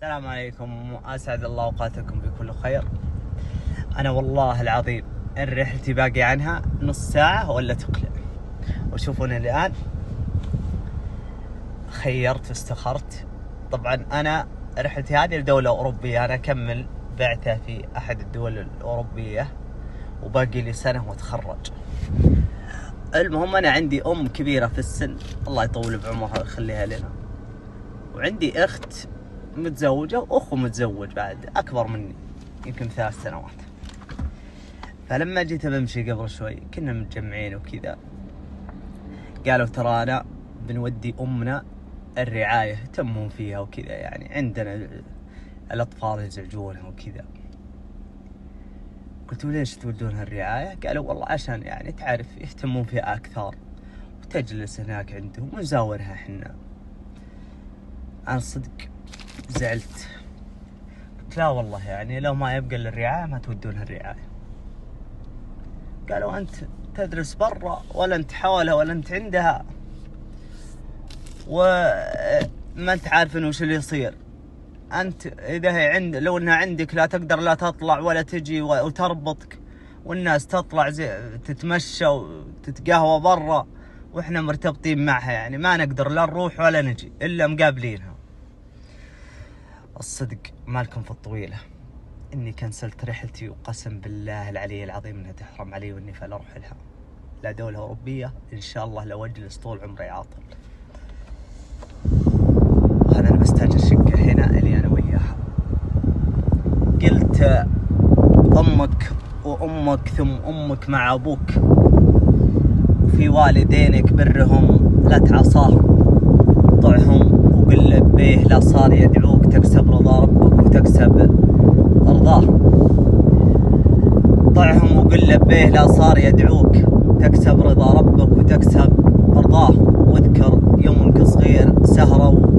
السلام عليكم، أسعد الله أوقاتكم بكل خير. أنا والله العظيم إن رحلتي باقي عنها نص ساعة ولا تقلع. وشوفوني الآن خيرت واستخرت. طبعا أنا رحلتي هذه لدولة أوروبية، أنا أكمل بعثة في أحد الدول الأوروبية وباقي لي سنة وأتخرج. المهم أنا عندي أم كبيرة في السن، الله يطول بعمرها ويخليها لنا، وعندي أخت متزوجة وأخو متزوج بعد أكبر مني يمكن 3 سنوات. فلما جيت بمشي قبل شوي كنا متجمعين وكذا، قالوا ترى أنا بنودي أمنا الرعاية، يهتمون فيها وكذا، يعني عندنا الأطفال يزعجونها وكذا. قلت ليش تودونها الرعاية؟ قالوا والله عشان يعني تعرف يهتمون فيها أكثر وتجلس هناك عندهم ونزاورها حنا. أنا صدق زعلت، قلت لا والله يعني لو ما يبقى للرعاية ما تودونها الرعاية. قالوا أنت تدرس برا ولا أنت حولها ولا أنت عندها وما أنت عارفين وش اللي يصير. أنت إذا هي لو أنها عندك لا تقدر لا تطلع ولا تجي وتربطك، والناس تطلع تتمشى وتتقهوى برا وإحنا مرتبطين معها، يعني ما نقدر لا نروح ولا نجي إلا مقابلينها. الصدق مالكم في الطويلة إني كنسلت رحلتي، وقسم بالله العلي العظيم إنها تحرم علي وإني فلا أروح لها لا دولة أوروبية إن شاء الله لو أجلس طول عمري عاطل. وهذا أنا بستأجر شقة هنا اللي أنا وياها. قلت أمك وأمك ثم أمك مع أبوك، وفي والدينك برهم لا تعصاهم، طعهم وقل لبيه لا صار يدعوك، تكسب رضا ربك وتكسب أرضاه. طعهم وقل لبيه لا صار يدعوك، تكسب رضا ربك وتكسب أرضاه. واذكر يوم صغير سهروا